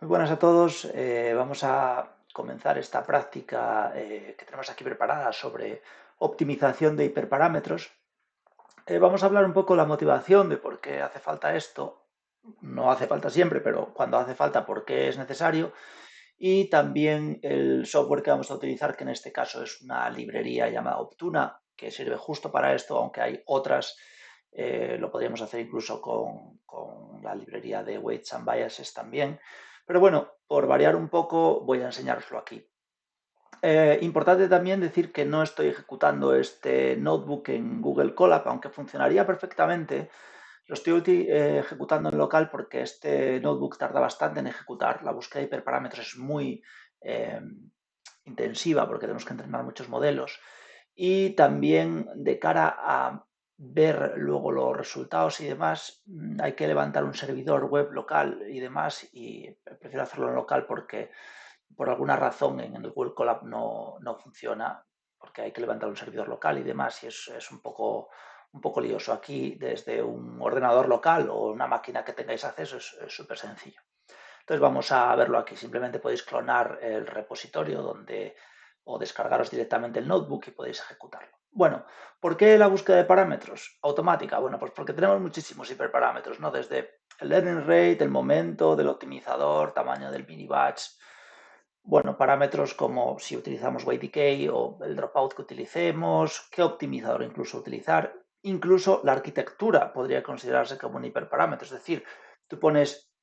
Muy buenas a todos. Vamos a comenzar esta práctica que tenemos aquí preparada sobre optimización de hiperparámetros. Vamos a hablar un poco de la motivación de por qué hace falta esto. No hace falta siempre, pero cuando hace falta, por qué es necesario. Y también el software que vamos a utilizar, que en este caso es una librería llamada Optuna, que sirve justo para esto, aunque hay otras. Lo podríamos hacer incluso con la librería de Weights and Biases también. Pero bueno, por variar un poco, voy a enseñároslo aquí. Importante también decir que no estoy ejecutando este notebook en Google Colab, aunque funcionaría perfectamente. Lo estoy ejecutando en local porque este notebook tarda bastante en ejecutar. La búsqueda de hiperparámetros es muy eh, intensiva porque tenemos que entrenar muchos modelos. Y también de cara a ver luego los resultados y demás, hay que levantar un servidor web local y demás, y prefiero hacerlo en local porque por alguna razón en el Google Colab no funciona, porque hay que levantar un servidor local y demás, y es un poco lioso. Aquí, desde un ordenador local o una máquina que tengáis acceso, es súper sencillo. Entonces vamos a verlo aquí. Simplemente podéis clonar el repositorio o descargaros directamente el notebook y podéis ejecutarlo. Bueno, ¿por qué la búsqueda de parámetros automática? Bueno, pues porque tenemos muchísimos hiperparámetros, ¿no? Desde el learning rate, el momento del optimizador, tamaño del mini batch, bueno, parámetros como si utilizamos decay o el dropout que utilicemos, qué optimizador incluso utilizar, incluso la arquitectura podría considerarse como un hiperparámetro, es decir, tú pones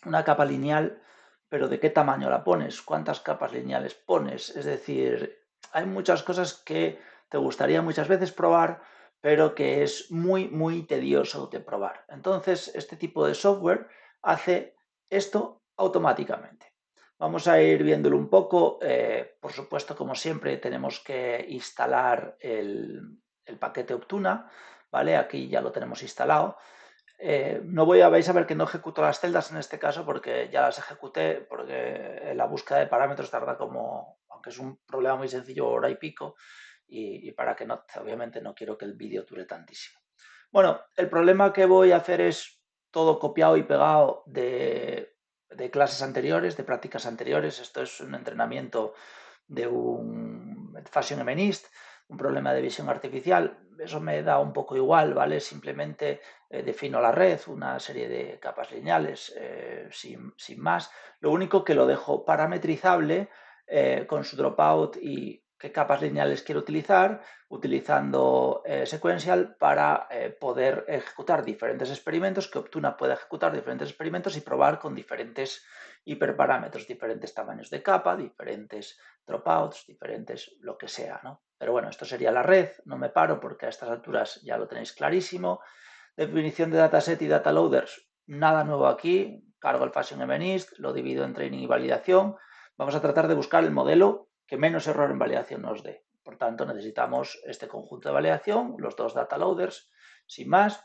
una capa lineal, pero ¿de qué tamaño la pones? ¿Cuántas capas lineales pones? Es decir, hay muchas cosas que te gustaría muchas veces probar, pero que es muy tedioso de probar. Entonces, este tipo de software hace esto automáticamente. Vamos a ir viéndolo un poco. Por supuesto, como siempre, tenemos que instalar el paquete Optuna, ¿vale? Aquí ya lo tenemos instalado. No vais a ver que no ejecuto las celdas en este caso porque ya las ejecuté, porque la búsqueda de parámetros tarda como, aunque es un problema muy sencillo, hora y pico, y para que no, obviamente no quiero que el vídeo dure tantísimo. Bueno, el problema que voy a hacer es todo copiado y pegado de clases anteriores, de prácticas anteriores. Esto es un entrenamiento de un Fashion MNIST, un problema de visión artificial. Eso me da un poco igual, ¿vale? Simplemente defino la red, una serie de capas lineales, sin más. Lo único que lo dejo parametrizable con su dropout y qué capas lineales quiero utilizar, utilizando sequential para poder ejecutar diferentes experimentos, que Optuna pueda ejecutar diferentes experimentos y probar con diferentes hiperparámetros, diferentes tamaños de capa, diferentes dropouts, diferentes lo que sea, ¿no? Pero bueno, esto sería la red, no me paro porque a estas alturas ya lo tenéis clarísimo. Definición de dataset y data loaders, nada nuevo aquí, cargo el Fashion MNIST, lo divido en training y validación. Vamos a tratar de buscar el modelo que menos error en validación nos dé. Por tanto, necesitamos este conjunto de validación, los dos data loaders, sin más,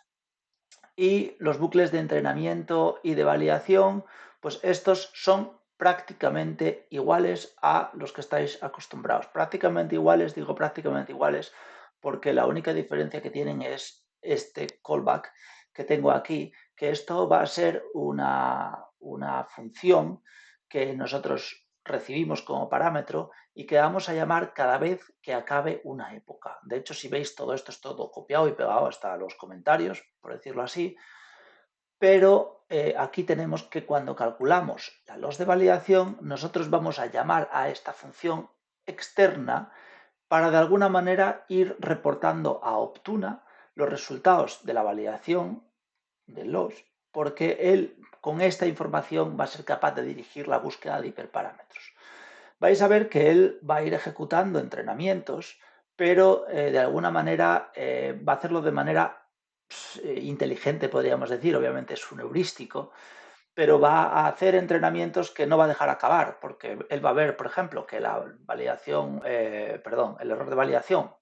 y los bucles de entrenamiento y de validación, pues estos son prácticamente iguales a los que estáis acostumbrados. Prácticamente iguales, digo prácticamente iguales, porque la única diferencia que tienen es este callback que tengo aquí, que esto va a ser una función que nosotros recibimos como parámetro y que vamos a llamar cada vez que acabe una época. De hecho, si veis, todo esto es todo copiado y pegado hasta los comentarios, por decirlo así, pero aquí tenemos que cuando calculamos la loss de validación, nosotros vamos a llamar a esta función externa para de alguna manera ir reportando a Optuna los resultados de la validación del loss, porque él con esta información va a ser capaz de dirigir la búsqueda de hiperparámetros. Vais a ver que él va a ir ejecutando entrenamientos, pero de alguna manera va a hacerlo de manera inteligente, podríamos decir. Obviamente es un heurístico, pero va a hacer entrenamientos que no va a dejar acabar, porque él va a ver, por ejemplo, que la validación, el error de validación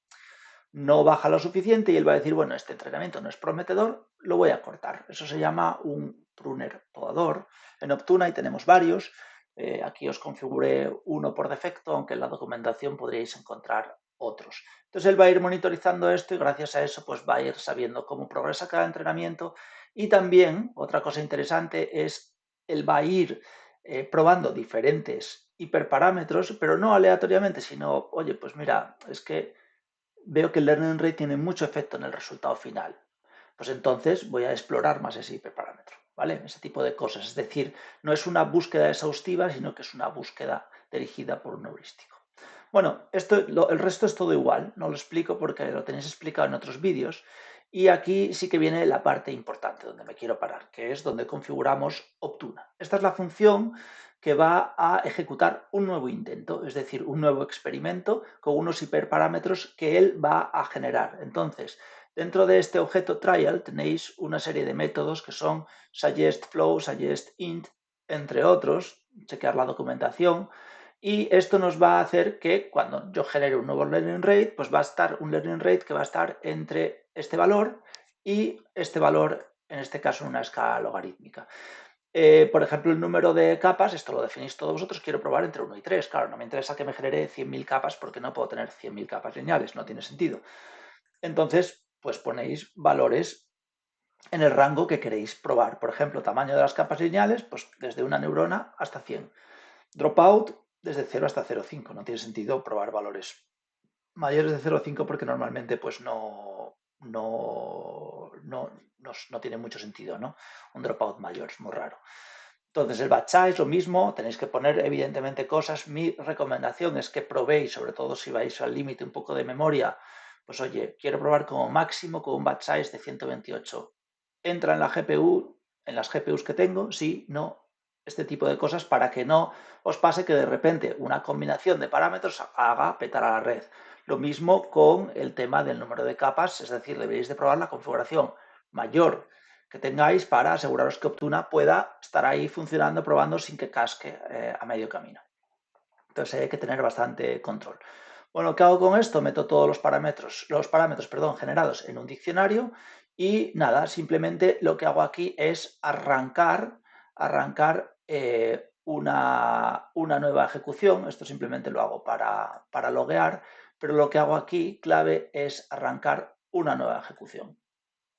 no baja lo suficiente y él va a decir, bueno, este entrenamiento no es prometedor, lo voy a cortar. Eso se llama un pruner podador. En Optuna y tenemos varios. Aquí os configuré uno por defecto, aunque en la documentación podríais encontrar otros. Entonces él va a ir monitorizando esto y gracias a eso pues va a ir sabiendo cómo progresa cada entrenamiento. Y también, otra cosa interesante es, él va a ir probando diferentes hiperparámetros, pero no aleatoriamente, sino, oye, pues mira, es que veo que el learning rate tiene mucho efecto en el resultado final. Pues entonces voy a explorar más ese hiperparámetro, ¿vale? Ese tipo de cosas. Es decir, no es una búsqueda exhaustiva, sino que es una búsqueda dirigida por un heurístico. Bueno, el resto es todo igual, no lo explico porque lo tenéis explicado en otros vídeos. Y aquí sí que viene la parte importante donde me quiero parar, que es donde configuramos Optuna. Esta es la función que va a ejecutar un nuevo intento, es decir, un nuevo experimento con unos hiperparámetros que él va a generar. Entonces, dentro de este objeto trial tenéis una serie de métodos que son suggest_flow, suggest_int, entre otros, chequear la documentación, y esto nos va a hacer que cuando yo genere un nuevo learning rate, pues va a estar un learning rate que va a estar entre este valor y este valor, en este caso en una escala logarítmica. Por ejemplo, el número de capas, esto lo definís todos vosotros, quiero probar entre 1 y 3. Claro, no me interesa que me genere 100.000 capas porque no puedo tener 100.000 capas lineales, no tiene sentido. Entonces, pues ponéis valores en el rango que queréis probar. Por ejemplo, tamaño de las capas lineales, pues desde una neurona hasta 100. Dropout, desde 0 hasta 0,5. No tiene sentido probar valores mayores de 0,5 porque normalmente pues no tiene mucho sentido, ¿no? Un dropout mayor, es muy raro. Entonces el batch size, lo mismo, tenéis que poner evidentemente cosas. Mi recomendación es que probéis, sobre todo si vais al límite un poco de memoria, pues oye, quiero probar como máximo con un batch size de 128. Entra en la GPU, en las GPUs que tengo, sí, no, este tipo de cosas para que no os pase que de repente una combinación de parámetros haga petar a la red. Lo mismo con el tema del número de capas, es decir, deberéis de probar la configuración mayor que tengáis para aseguraros que Optuna pueda estar ahí funcionando, probando sin que casque a medio camino. Entonces hay que tener bastante control. Bueno, ¿qué hago con esto? Meto todos los parámetros, generados en un diccionario y nada, simplemente lo que hago aquí es arrancar una nueva ejecución. Esto simplemente lo hago para loguear, pero lo que hago aquí, clave, es arrancar una nueva ejecución.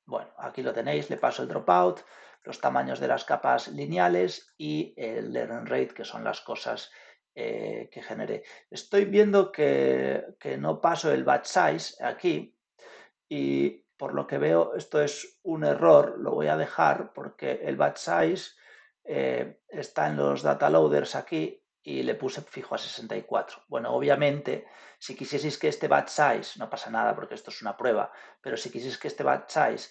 Bueno, aquí lo tenéis, le paso el dropout, los tamaños de las capas lineales y el learning rate, que son las cosas que generé. Estoy viendo que no paso el batch size aquí y por lo que veo esto es un error, lo voy a dejar porque el batch size está en los data loaders aquí y le puse fijo a 64. Bueno, obviamente, si quisieseis que este batch size, no pasa nada porque esto es una prueba, pero si quisieseis que este batch size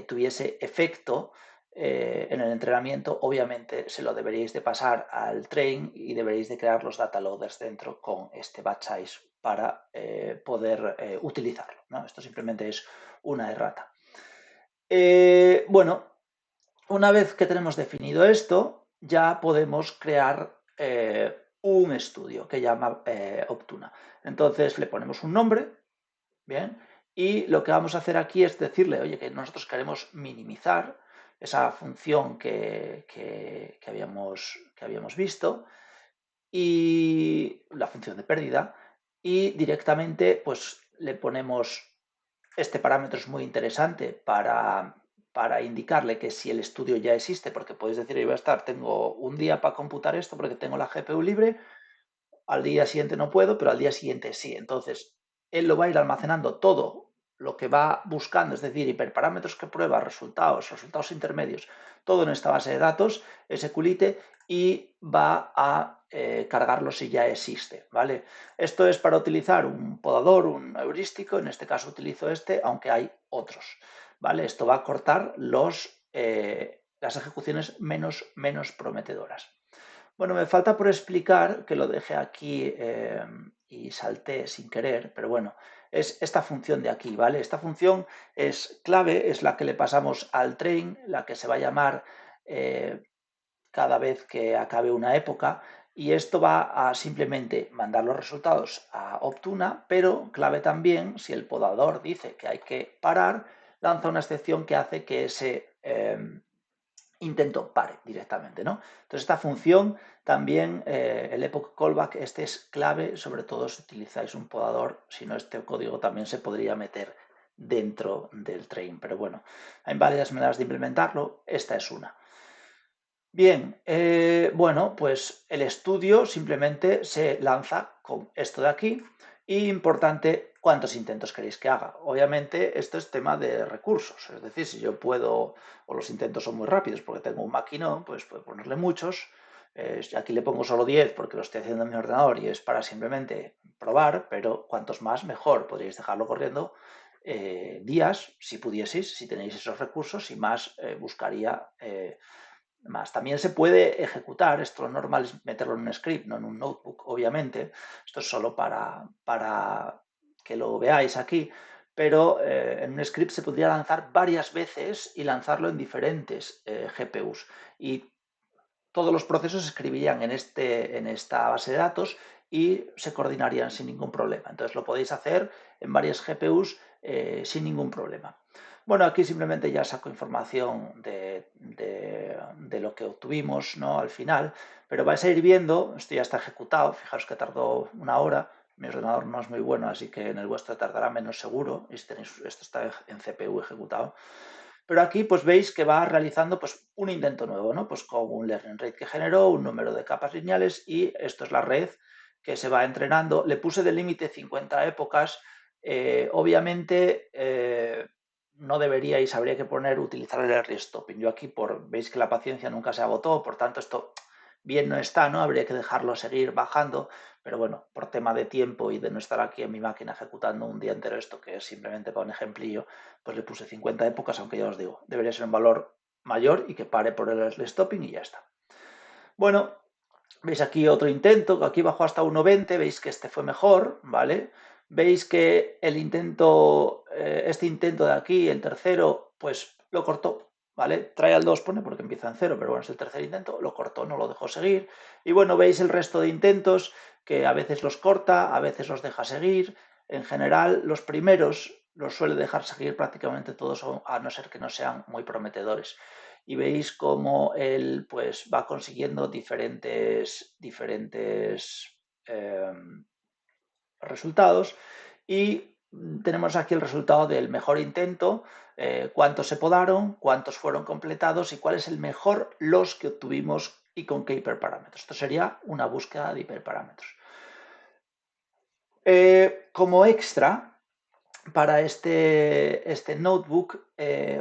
tuviese efecto en el entrenamiento, obviamente se lo deberíais de pasar al train y deberíais de crear los data loaders dentro con este batch size para poder utilizarlo, ¿no? Esto simplemente es una errata. Bueno, una vez que tenemos definido esto, ya podemos crear un estudio que llama Optuna. Entonces le ponemos un nombre, ¿bien? Y lo que vamos a hacer aquí es decirle, oye, que nosotros queremos minimizar esa función que habíamos visto y la función de pérdida y directamente pues le ponemos este parámetro. Es muy interesante para indicarle que si el estudio ya existe, porque podéis decir, yo voy a estar, tengo un día para computar esto porque tengo la GPU libre, al día siguiente no puedo, pero al día siguiente sí. Entonces, él lo va a ir almacenando todo lo que va buscando, es decir, hiperparámetros que prueba, resultados intermedios, todo en esta base de datos, SQLite, y va a cargarlo si ya existe, ¿vale? Esto es para utilizar un podador, un heurístico, en este caso utilizo este, aunque hay otros, ¿vale? Esto va a cortar las ejecuciones menos prometedoras. Bueno, me falta por explicar, que lo dejé aquí y salté sin querer, pero bueno, es esta función de aquí, ¿vale? Esta función es clave, es la que le pasamos al train, la que se va a llamar eh, cada vez que acabe una época, y esto va a simplemente mandar los resultados a Optuna, pero clave también, si el podador dice que hay que parar, lanza una excepción que hace que ese intento pare directamente, ¿no? Entonces esta función también, el epoch callback, este es clave, sobre todo si utilizáis un podador, si no este código también se podría meter dentro del train, pero bueno, hay varias maneras de implementarlo, esta es una. Bien, bueno, pues el estudio simplemente se lanza con esto de aquí y importante, ¿cuántos intentos queréis que haga? Obviamente esto es tema de recursos, es decir, si yo puedo, o los intentos son muy rápidos porque tengo un maquinón, pues puedo ponerle muchos. Aquí le pongo solo 10 porque lo estoy haciendo en mi ordenador y es para simplemente probar, pero cuantos más mejor, podríais dejarlo corriendo días, si pudieseis, si tenéis esos recursos, y más buscaría más. También se puede ejecutar, esto lo normal es meterlo en un script, no en un notebook, obviamente. Esto es solo para que lo veáis aquí, pero en un script se podría lanzar varias veces y lanzarlo en diferentes GPUs. Y todos los procesos se escribirían en esta base de datos y se coordinarían sin ningún problema. Entonces lo podéis hacer en varias GPUs sin ningún problema. Bueno, aquí simplemente ya saco información de lo que obtuvimos, ¿no? Al final, pero vais a ir viendo, esto ya está ejecutado, fijaros que tardó 1 hora, mi ordenador no es muy bueno, así que en el vuestro tardará menos seguro, y si tenéis, esto está en CPU ejecutado. Pero aquí pues veis que va realizando pues un intento nuevo, ¿no? Pues con un learning rate que generó, un número de capas lineales y esto es la red que se va entrenando. Le puse de límite 50 épocas. Obviamente no deberíais, habría que poner utilizar el early stopping. Yo aquí veis que la paciencia nunca se agotó, por tanto esto bien no está, ¿no? Habría que dejarlo seguir bajando, pero bueno, por tema de tiempo y de no estar aquí en mi máquina ejecutando un día entero esto, que es simplemente para un ejemplillo, pues le puse 50 épocas, aunque ya os digo, debería ser un valor mayor y que pare por el stopping y ya está. Bueno, veis aquí otro intento, que aquí bajó hasta 1.20, veis que este fue mejor, ¿vale? Veis que el intento, este intento de aquí, el tercero, pues lo cortó, ¿vale? Trial 2 pone porque empieza en cero, pero bueno, es el tercer intento, lo cortó, no lo dejó seguir. Y bueno, veis el resto de intentos, que a veces los corta, a veces los deja seguir. En general, los primeros los suele dejar seguir prácticamente todos, a no ser que no sean muy prometedores. Y veis cómo él pues va consiguiendo diferentes resultados y tenemos aquí el resultado del mejor intento, cuántos se podaron, cuántos fueron completados y cuál es el mejor loss que obtuvimos y con qué hiperparámetros. Esto sería una búsqueda de hiperparámetros. Como extra, para este notebook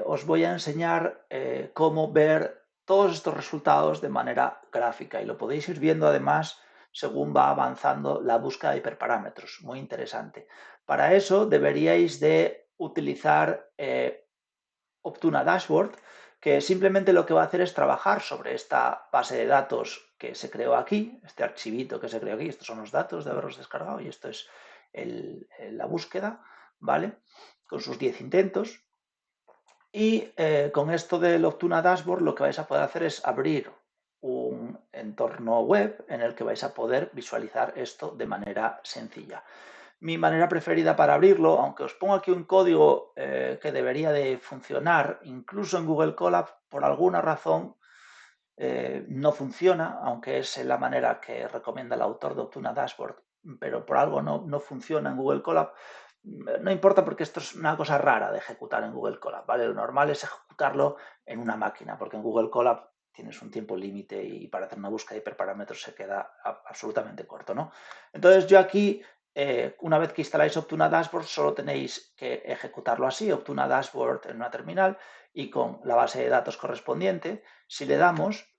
os voy a enseñar cómo ver todos estos resultados de manera gráfica y lo podéis ir viendo además según va avanzando la búsqueda de hiperparámetros. Muy interesante. Para eso deberíais de utilizar Optuna Dashboard, que simplemente lo que va a hacer es trabajar sobre esta base de datos que se creó aquí, este archivito que se creó aquí. Estos son los datos de haberlos descargado y esto es la búsqueda, ¿vale? Con sus 10 intentos. Y con esto del Optuna Dashboard lo que vais a poder hacer es abrir un entorno web en el que vais a poder visualizar esto de manera sencilla. Mi manera preferida para abrirlo, aunque os pongo aquí un código que debería de funcionar, incluso en Google Colab, por alguna razón no funciona, aunque es la manera que recomienda el autor de Optuna Dashboard, pero por algo no funciona en Google Colab. No importa porque esto es una cosa rara de ejecutar en Google Colab, ¿vale? Lo normal es ejecutarlo en una máquina, porque en Google Colab tienes un tiempo límite y para hacer una búsqueda de hiperparámetros se queda absolutamente corto, ¿no? Entonces yo aquí, una vez que instaláis Optuna Dashboard, solo tenéis que ejecutarlo así, Optuna Dashboard en una terminal y con la base de datos correspondiente. Si le damos,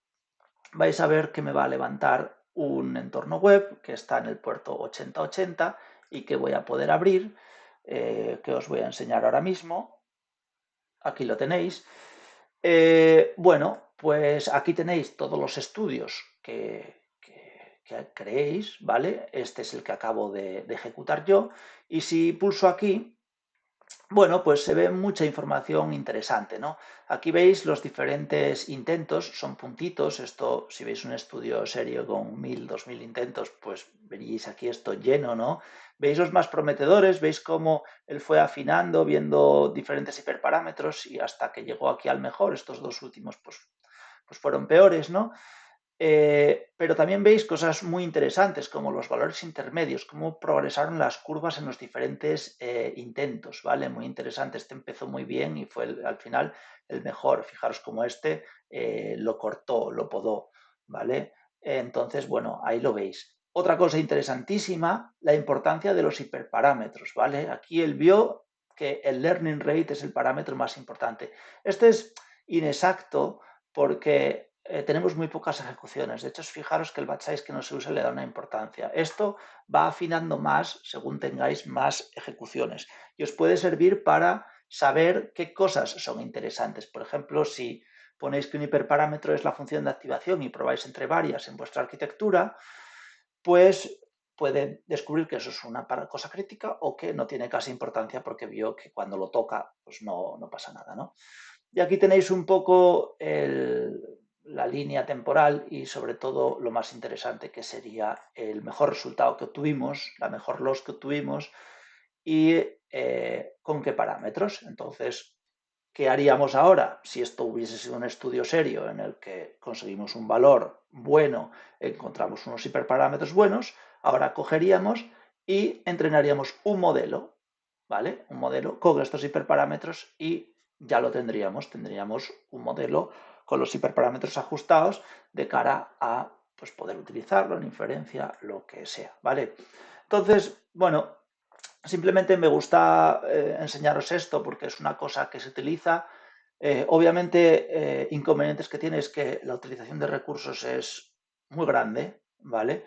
vais a ver que me va a levantar un entorno web que está en el puerto 8080 y que voy a poder abrir, que os voy a enseñar ahora mismo. Aquí lo tenéis. Bueno, pues aquí tenéis todos los estudios que creéis, ¿vale? Este es el que acabo de ejecutar yo. Y si pulso aquí, bueno, pues se ve mucha información interesante, ¿no? Aquí veis los diferentes intentos, son puntitos. Esto, si veis un estudio serio con 1000, 2000 intentos, pues veríais aquí esto lleno, ¿no? Veis los más prometedores, veis cómo él fue afinando, viendo diferentes hiperparámetros y hasta que llegó aquí al mejor. Estos dos últimos, pues fueron peores, ¿no? Pero también veis cosas muy interesantes como los valores intermedios, cómo progresaron las curvas en los diferentes intentos, ¿vale? Muy interesante. Este empezó muy bien y fue al final el mejor. Fijaros cómo este lo cortó, lo podó, ¿vale? Entonces, bueno, ahí lo veis. Otra cosa interesantísima, la importancia de los hiperparámetros, ¿vale? Aquí él vio que el learning rate es el parámetro más importante. Este es inexacto porque tenemos muy pocas ejecuciones. De hecho, fijaros que el batch size que no se usa le da una importancia. Esto va afinando más según tengáis más ejecuciones y os puede servir para saber qué cosas son interesantes. Por ejemplo, si ponéis que un hiperparámetro es la función de activación y probáis entre varias en vuestra arquitectura, pues puede descubrir que eso es una cosa crítica o que no tiene casi importancia porque vio que cuando lo toca pues no pasa nada, ¿no? Y aquí tenéis un poco la línea temporal y sobre todo lo más interesante que sería el mejor resultado que obtuvimos, la mejor loss que obtuvimos y con qué parámetros. Entonces, ¿qué haríamos ahora si esto hubiese sido un estudio serio en el que conseguimos un valor bueno, encontramos unos hiperparámetros buenos? Ahora cogeríamos y entrenaríamos un modelo, ¿vale? Un modelo con estos hiperparámetros y ya lo tendríamos. Tendríamos un modelo con los hiperparámetros ajustados de cara a pues, poder utilizarlo en inferencia, lo que sea, ¿vale? Entonces, bueno, simplemente me gusta enseñaros esto porque es una cosa que se utiliza. Obviamente, inconvenientes que tiene es que la utilización de recursos es muy grande, ¿vale?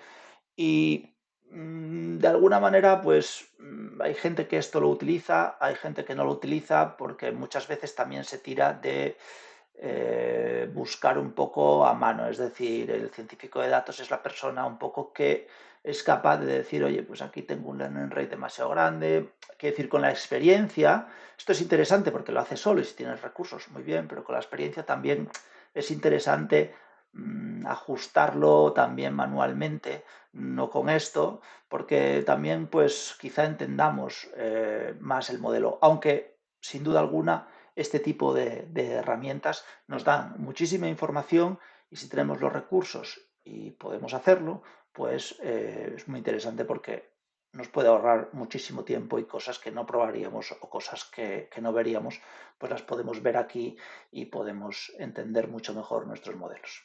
Y de alguna manera, pues hay gente que esto lo utiliza, hay gente que no lo utiliza porque muchas veces también se tira de buscar un poco a mano. Es decir, el científico de datos es la persona un poco que es capaz de decir, oye, pues aquí tengo un learning rate demasiado grande. Quiero decir, con la experiencia, esto es interesante porque lo hace solo y si tienes recursos, muy bien, pero con la experiencia también es interesante ajustarlo también manualmente, no con esto, porque también pues quizá entendamos más el modelo, aunque sin duda alguna este tipo de herramientas nos dan muchísima información y si tenemos los recursos y podemos hacerlo, pues es muy interesante porque nos puede ahorrar muchísimo tiempo y cosas que no probaríamos o cosas que no veríamos, pues las podemos ver aquí y podemos entender mucho mejor nuestros modelos.